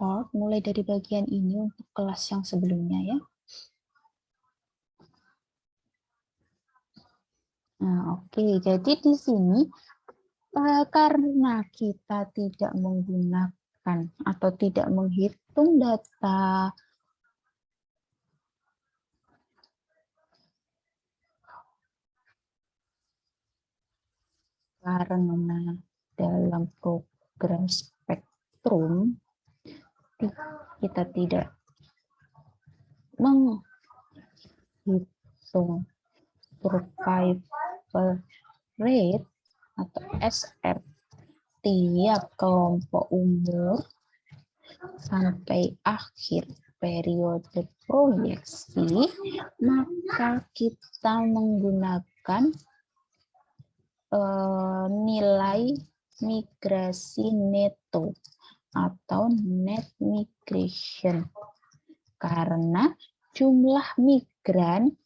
record mulai dari bagian ini untuk kelas yang sebelumnya ya. Nah, oke. Jadi di sini karena kita tidak menggunakan atau tidak menghitung data karena dalam program spektrum kita tidak menghitung survival rate atau SR tiap kelompok umur sampai akhir periode proyeksi, maka kita menggunakan nilai migrasi neto atau net migration karena jumlah migran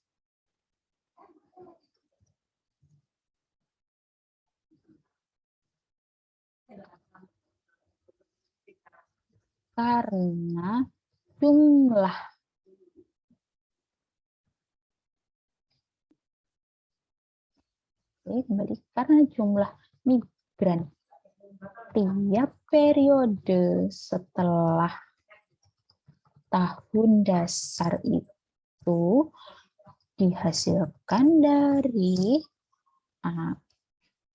jumlah migran tiap periode setelah tahun dasar itu dihasilkan dari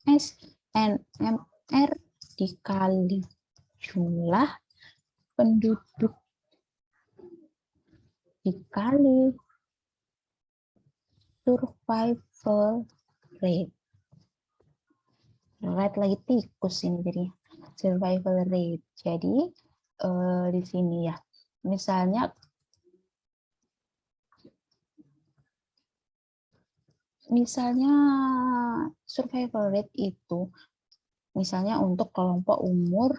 SNMR dikali jumlah penduduk dikali survival rate. Rate lagi tikus ini jadi survival rate. Jadi di sini ya, misalnya survival rate itu misalnya untuk kelompok umur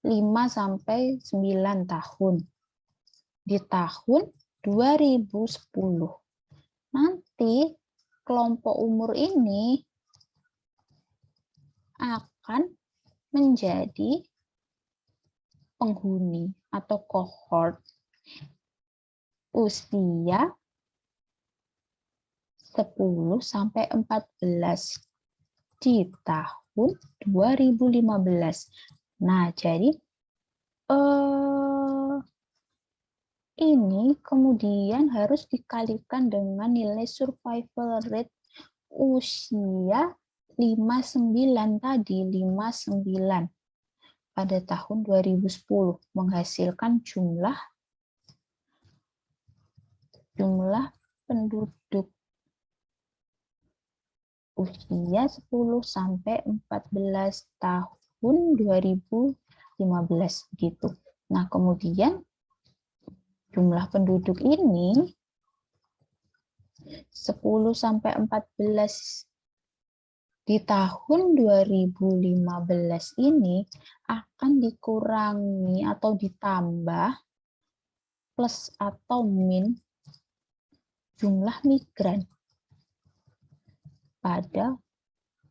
5 sampai 9 tahun di tahun 2010. Nanti kelompok umur ini akan menjadi penghuni atau cohort usia 10 sampai 14 di tahun 2015. Nah, jadi ini kemudian harus dikalikan dengan nilai survival rate usia 59 tadi, 59 pada tahun 2010 menghasilkan jumlah penduduk usia 10 sampai 14 tahun 2015 gitu. Nah, kemudian jumlah penduduk ini 10 sampai 14 di tahun 2015 ini akan dikurangi atau ditambah plus atau min jumlah migran pada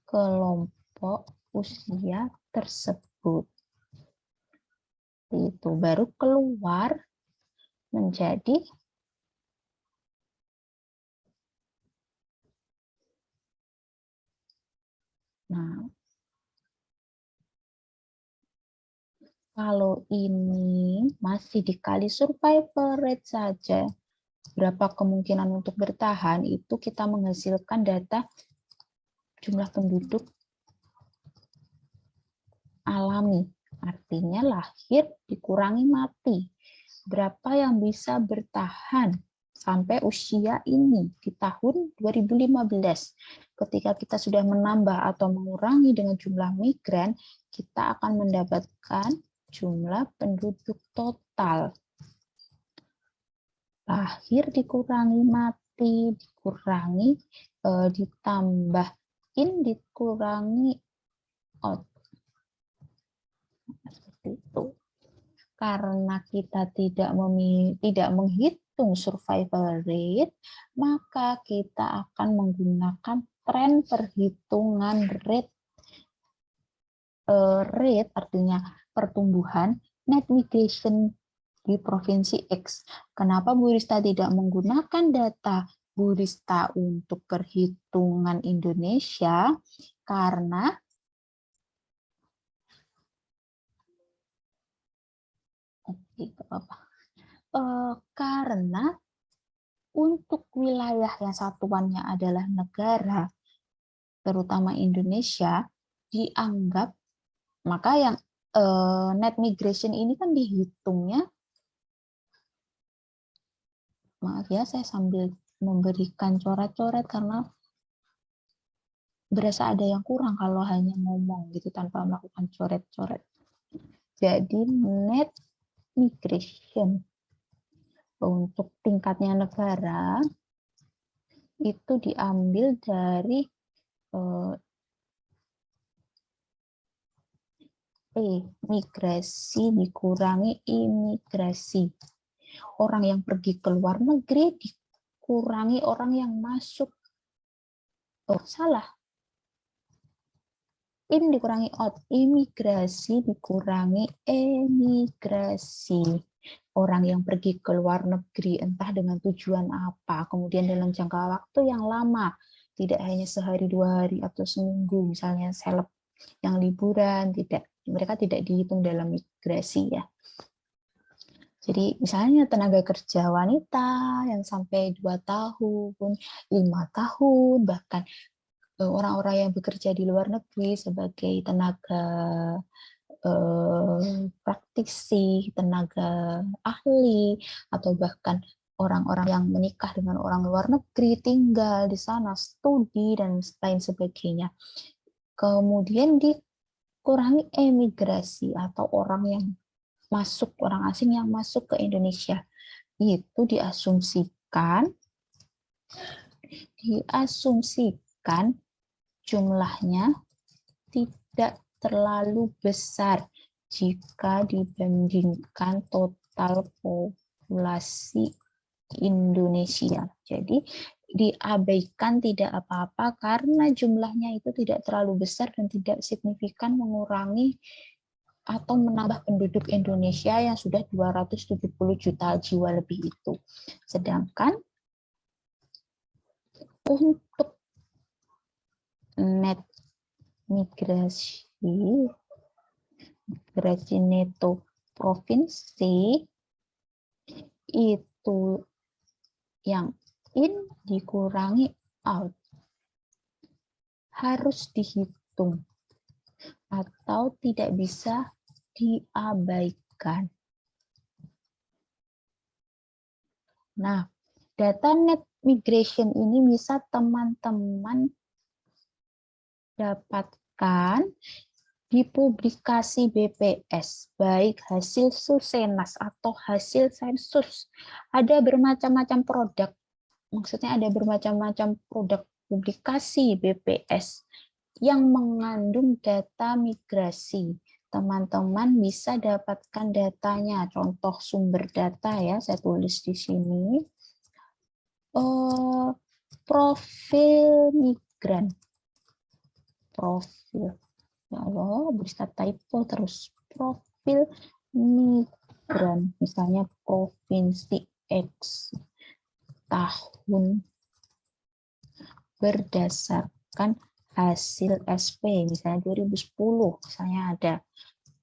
kelompok usia tersebut. Itu baru keluar menjadi kalau ini masih dikali survival rate saja, berapa kemungkinan untuk bertahan, itu kita menghasilkan data jumlah penduduk alami. Artinya lahir dikurangi mati. Berapa yang bisa bertahan sampai usia ini di tahun 2015. Ketika kita sudah menambah atau mengurangi dengan jumlah migran, kita akan mendapatkan jumlah penduduk total. Lahir dikurangi mati, dikurangi ditambahin, dikurangi out. Seperti itu. Karena kita tidak menghitung survival rate, maka kita akan menggunakan tren perhitungan rate artinya pertumbuhan net migration di Provinsi X. Kenapa Bu Rista tidak menggunakan data Bu Rista untuk perhitungan Indonesia? Karena karena untuk wilayah yang satuannya adalah negara, terutama Indonesia, dianggap, maka yang net migration ini kan dihitungnya, maaf ya saya sambil memberikan coret-coret karena berasa ada yang kurang kalau hanya ngomong gitu tanpa melakukan coret-coret. Jadi net migration untuk tingkatnya negara itu diambil dari migrasi dikurangi imigrasi. Orang yang pergi ke luar negeri dikurangi orang yang masuk. Oh, salah. In dikurangi out. Imigrasi dikurangi emigrasi. Orang yang pergi ke luar negeri entah dengan tujuan apa, kemudian dalam jangka waktu yang lama, tidak hanya sehari, 2 hari, atau seminggu, misalnya seleb yang liburan, mereka tidak dihitung dalam migrasi ya. Jadi misalnya tenaga kerja wanita yang sampai 2 tahun, 5 tahun, bahkan orang-orang yang bekerja di luar negeri sebagai tenaga praktisi, tenaga ahli, atau bahkan orang-orang yang menikah dengan orang luar negeri, tinggal di sana, studi, dan lain sebagainya. Kemudian dikurangi emigrasi atau orang yang masuk, orang asing yang masuk ke Indonesia. Itu diasumsikan jumlahnya tidak terlalu besar jika dibandingkan total populasi Indonesia. Jadi diabaikan tidak apa-apa karena jumlahnya itu tidak terlalu besar dan tidak signifikan mengurangi atau menambah penduduk Indonesia yang sudah 270 juta jiwa lebih itu. Sedangkan untuk net migrasi neto provinsi itu yang in dikurangi out harus dihitung atau tidak bisa diabaikan. Nah, data net migration ini bisa teman-teman dapatkan di publikasi BPS, baik hasil Susenas atau hasil sensus. Ada bermacam-macam produk, maksudnya ada bermacam-macam produk publikasi BPS yang mengandung data migrasi. Teman-teman bisa dapatkan datanya, contoh sumber data ya, saya tulis di sini. Profil migran. Profil. Ya Allah, bisa typo terus. Profil migran, misalnya Provinsi X, tahun berdasarkan hasil SP, misalnya 2010, misalnya ada.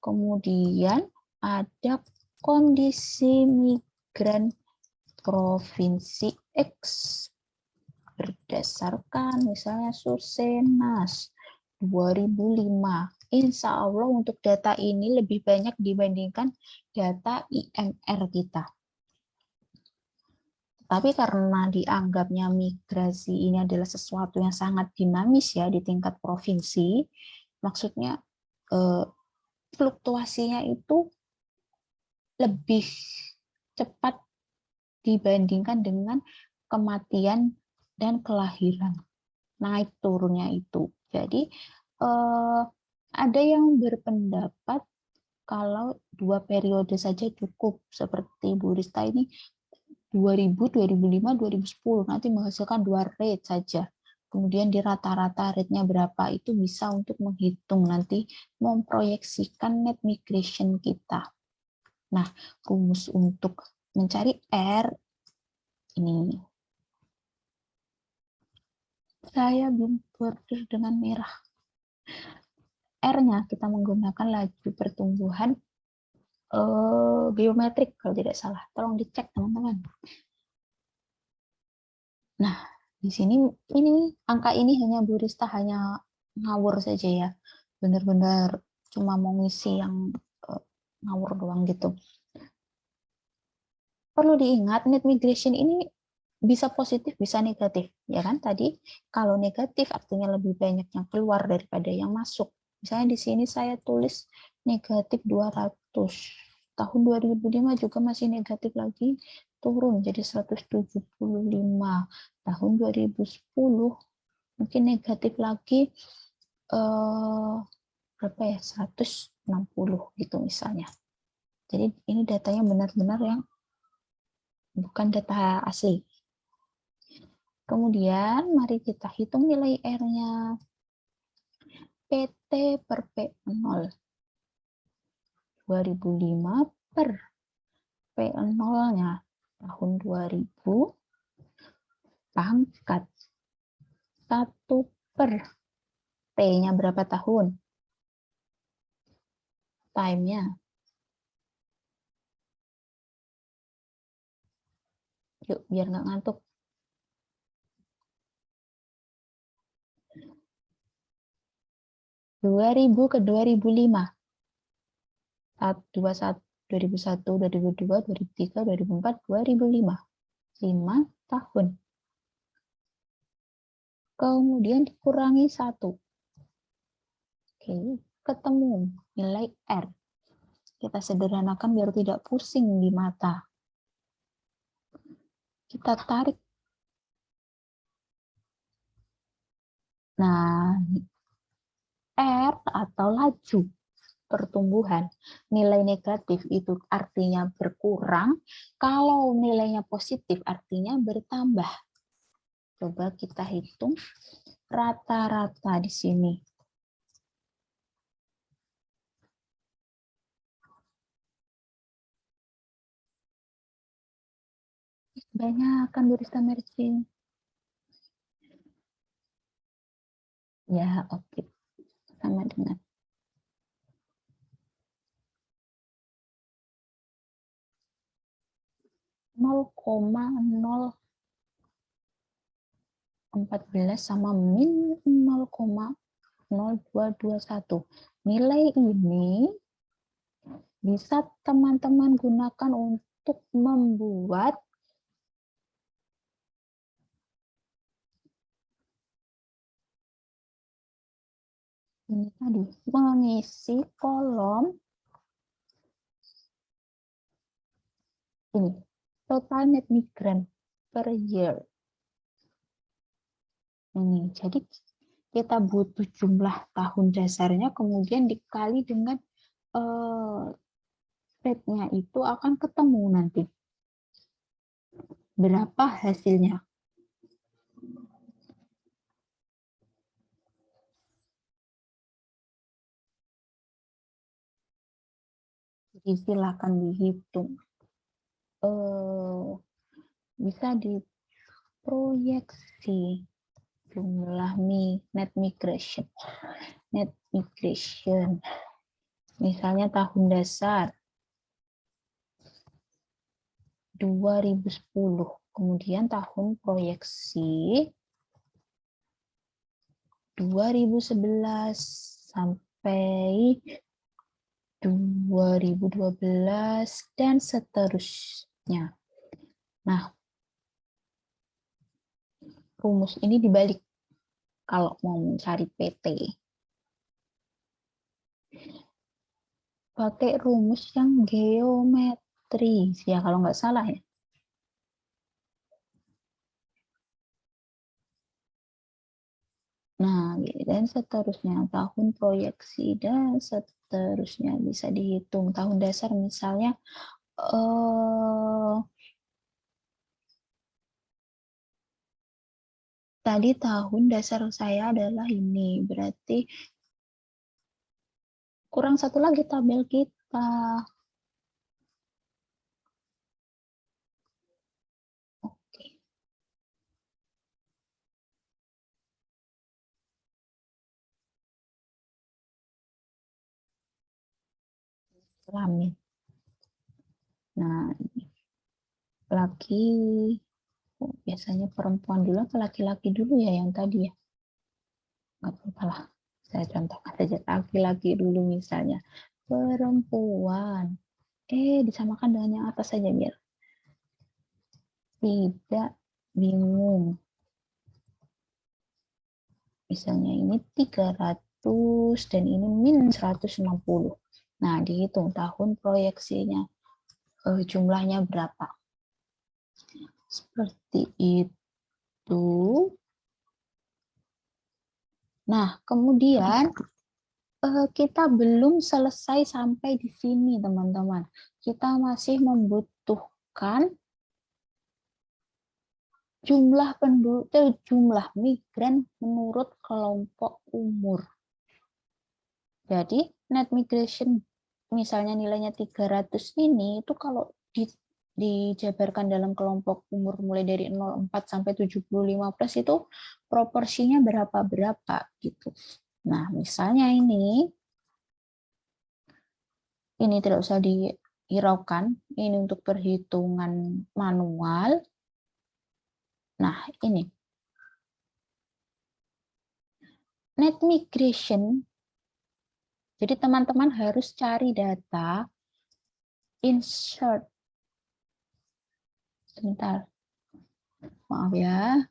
Kemudian ada kondisi migran Provinsi X berdasarkan misalnya Susenas 2005. Insya Allah untuk data ini lebih banyak dibandingkan data IMR kita. Tapi karena dianggapnya migrasi ini adalah sesuatu yang sangat dinamis ya di tingkat provinsi, maksudnya fluktuasinya itu lebih cepat dibandingkan dengan kematian dan kelahiran. Naik turunnya itu. Jadi ada yang berpendapat kalau 2 periode saja cukup, seperti Bu Rista ini 2000, 2005, 2010, nanti menghasilkan 2 rate saja. Kemudian di rata-rata rate-nya berapa, itu bisa untuk menghitung nanti memproyeksikan net migration kita. Nah, rumus untuk mencari R ini. Saya bordir dengan merah. R-nya kita menggunakan laju pertumbuhan geometrik kalau tidak salah. Tolong dicek teman-teman. Nah, di sini ini angka ini hanya Bu Rista hanya ngawur saja ya. Benar-benar cuma mau ngisi yang ngawur doang gitu. Perlu diingat net migration ini bisa positif, bisa negatif, ya kan? Tadi kalau negatif artinya lebih banyak yang keluar daripada yang masuk. Misalnya di sini saya tulis negatif 200. Tahun 2005 juga masih negatif lagi, turun jadi 175. Tahun 2010 mungkin negatif lagi berapa ya? 160 gitu misalnya. Jadi ini datanya benar-benar yang bukan data asli. Kemudian mari kita hitung nilai R-nya. PT per P0. 2005 per P0-nya tahun 2000 pangkat 1 per T-nya berapa tahun? Time-nya. Yuk, biar nggak ngantuk. 2000 ke 2005. 2001, 2002, 2003, 2004, 2005. 5 tahun. Kemudian dikurangi 1. Oke, ketemu nilai R. Kita sederhanakan biar tidak pusing di mata. Kita tarik. Nah, R atau laju pertumbuhan nilai negatif itu artinya berkurang, kalau nilainya positif artinya bertambah. Coba kita hitung rata-rata di sini. Banyak kan Burista Merching. Ya, oke. Sama dengan 0,014 sama min 0,0221. Nilai ini bisa teman-teman gunakan untuk membuat ini tadi, mengisi kolom ini, total net migrant per year. Ini, jadi kita butuh jumlah tahun dasarnya, kemudian dikali dengan rate-nya itu akan ketemu nanti. Berapa hasilnya? Jadi silakan dihitung. Bisa diproyeksi jumlah net migration. Net migration. Misalnya tahun dasar 2010, kemudian tahun proyeksi 2011 sampai 2012 dan seterusnya. Nah, rumus ini dibalik kalau mau mencari PT. Pakai rumus yang geometris ya kalau nggak salah ya. Nah, dan seterusnya tahun proyeksi dan seterusnya bisa dihitung tahun dasar misalnya tadi tahun dasar saya adalah ini, berarti kurang satu lagi tabel kita. kelamin. Nah, laki, biasanya perempuan dulu atau laki-laki dulu ya yang tadi ya? Nggak apa-apa lah, saya contohkan saja laki-laki dulu misalnya. Perempuan, disamakan dengan yang atas saja biar tidak bingung. Misalnya ini 300 dan ini min 160. Nah, dihitung tahun proyeksinya. Jumlahnya berapa? Seperti itu. Nah, kemudian kita belum selesai sampai di sini, teman-teman. Kita masih membutuhkan jumlah penduduk, jumlah migran menurut kelompok umur. Jadi, net migration misalnya nilainya 300 ini, itu kalau dijabarkan dalam kelompok umur mulai dari 04 sampai 75 plus itu proporsinya berapa gitu. Nah, misalnya ini tidak usah dihiraukan, ini untuk perhitungan manual. Nah, ini net migration. Jadi teman-teman harus cari data, insert. Sebentar. Maaf ya.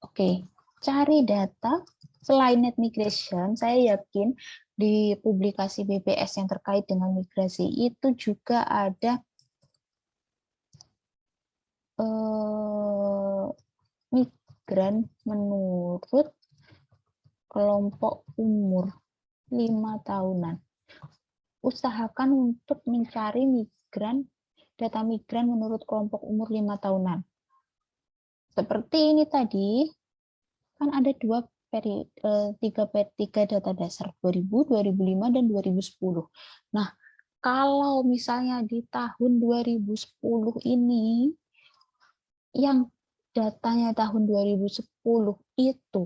Oke, cari data selain net migration, saya yakin di publikasi BPS yang terkait dengan migrasi itu juga ada migran menurut kelompok umur 5 tahunan. Usahakan untuk mencari data migran menurut kelompok umur 5 tahunan. Seperti ini tadi, kan ada tiga data dasar, 2000, 2005, dan 2010. Nah, kalau misalnya di tahun 2010 ini, yang datanya tahun 2010 itu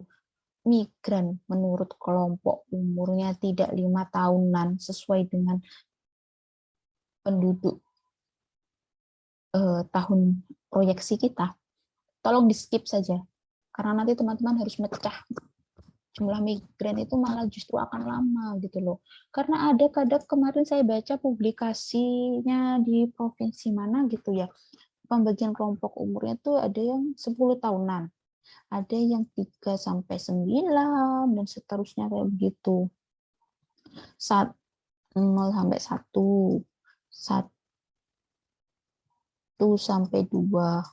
migran menurut kelompok umurnya tidak 5 tahunan sesuai dengan penduduk tahun proyeksi kita, tolong di skip saja. Karena nanti teman-teman harus mecah. Jumlah migran itu malah justru akan lama gitu loh. Karena ada kadang kemarin saya baca publikasinya di provinsi mana gitu ya. Pembagian kelompok umurnya tuh ada yang 10 tahunan. Ada yang 3 sampai 9 dan seterusnya kayak begitu. 0 sampai 1. 1 sampai 2.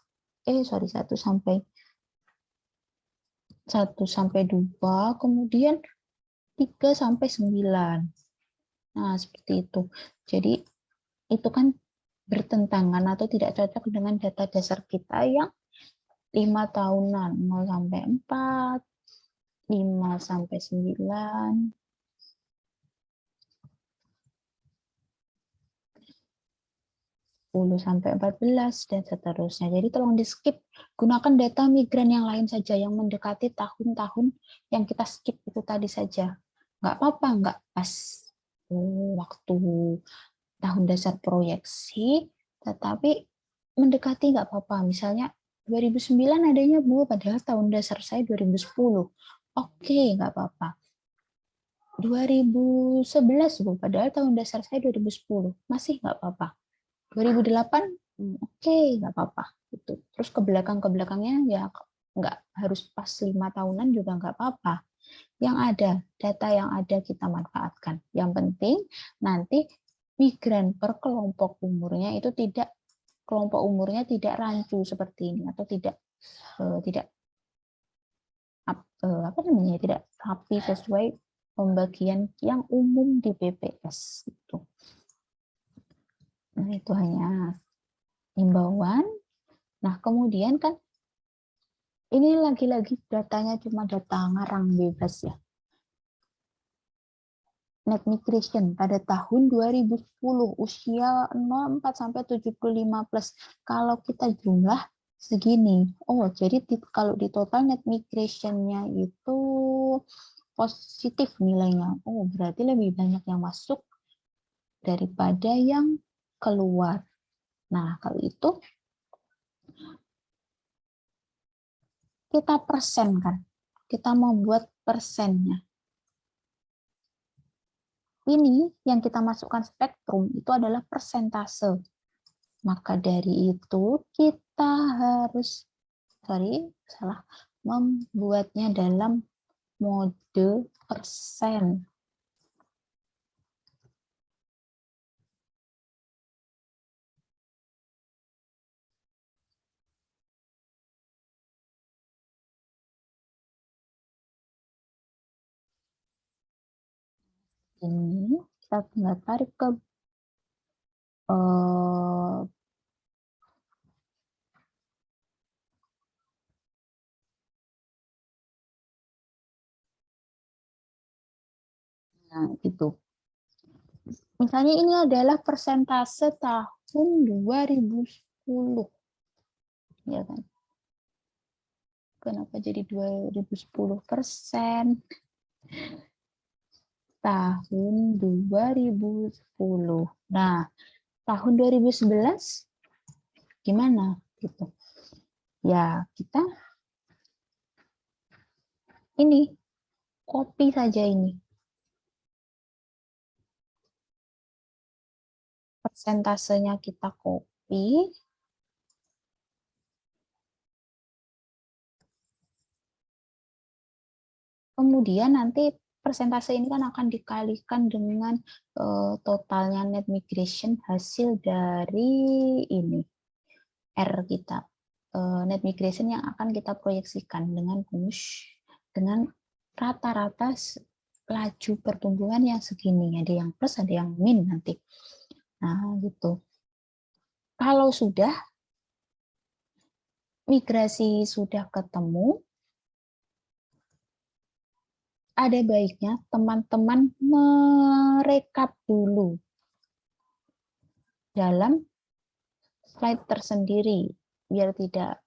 1 sampai 2, kemudian 3 sampai 9. Nah, seperti itu. Jadi itu kan bertentangan atau tidak cocok dengan data dasar kita yang 5 tahunan, 0 sampai 4, 5 sampai 9, 10 sampai 14, dan seterusnya. Jadi tolong di skip, gunakan data migran yang lain saja yang mendekati tahun-tahun yang kita skip itu tadi saja. Nggak apa-apa, nggak pas waktu tahun dasar proyeksi, tetapi mendekati nggak apa-apa. Misalnya 2009 adanya Bu, padahal tahun dasar saya 2010. Oke, nggak apa-apa. 2011 Bu, padahal tahun dasar saya 2010. Masih nggak apa-apa. 2008, oke, nggak apa-apa. Gitu. Terus ke belakangnya ya nggak harus pas 5 tahunan juga nggak apa-apa. Yang ada, data yang ada kita manfaatkan. Yang penting nanti migran per kelompok umurnya itu kelompok umurnya tidak rancu seperti ini atau tidak tidak rapi sesuai pembagian yang umum di BPS itu. Nah, itu hanya himbauan. Nah, kemudian kan ini lagi-lagi datanya cuma data ngarang bebas ya. Net migration pada tahun 2010 usia 04 sampai 75 plus. Kalau kita jumlah segini. Oh, jadi kalau di total net migration-nya itu positif nilainya. Oh, berarti lebih banyak yang masuk daripada yang keluar. Nah, kalau itu kita persenkan. Kita mau buat persennya. Ini yang kita masukkan spektrum itu adalah persentase. Maka dari itu kita harus membuatnya dalam mode persen. Ini kita tinggal tarik ke nah, gitu. Misalnya ini adalah persentase tahun 2010. Ya kan? Kenapa jadi 2010%? Tahun 2010. Nah, tahun 2011 gimana gitu? Ya, kita ini copy saja ini. Persentasenya kita copy. Kemudian nanti persentase ini kan akan dikalikan dengan totalnya net migration hasil dari ini R kita. Net migration yang akan kita proyeksikan dengan rumus dengan rata-rata laju pertumbuhan yang segini, ada yang plus, ada yang min nanti. Nah, gitu. Kalau sudah migrasi sudah ketemu, ada baiknya teman-teman merekap dulu dalam slide tersendiri biar tidak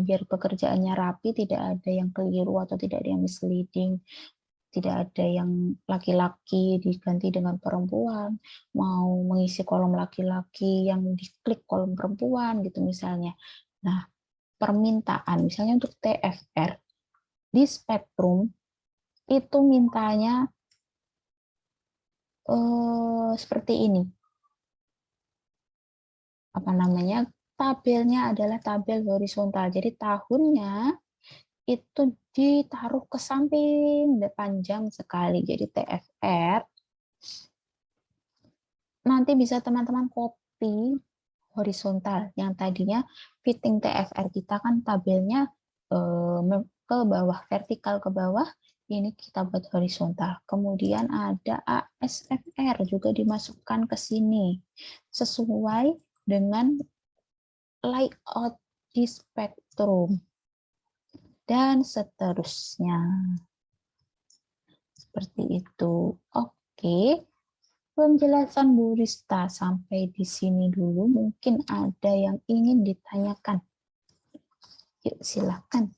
biar pekerjaannya rapi, tidak ada yang keliru atau tidak ada yang misleading, tidak ada yang laki-laki diganti dengan perempuan, mau mengisi kolom laki-laki yang diklik kolom perempuan gitu misalnya. Nah, permintaan misalnya untuk TFR di spektrum itu mintanya seperti ini. Apa namanya? Tabelnya adalah tabel horizontal. Jadi tahunnya itu ditaruh ke samping, panjang sekali. Jadi TFR nanti bisa teman-teman copy horizontal. Yang tadinya fitting TFR kita kan tabelnya ke bawah, vertikal ke bawah, ini kita buat horizontal. Kemudian ada ASFR juga dimasukkan ke sini sesuai dengan layout di spektrum dan seterusnya. Seperti itu. Oke. Penjelasan Bu Rista sampai di sini dulu. Mungkin ada yang ingin ditanyakan. Yuk, silakan.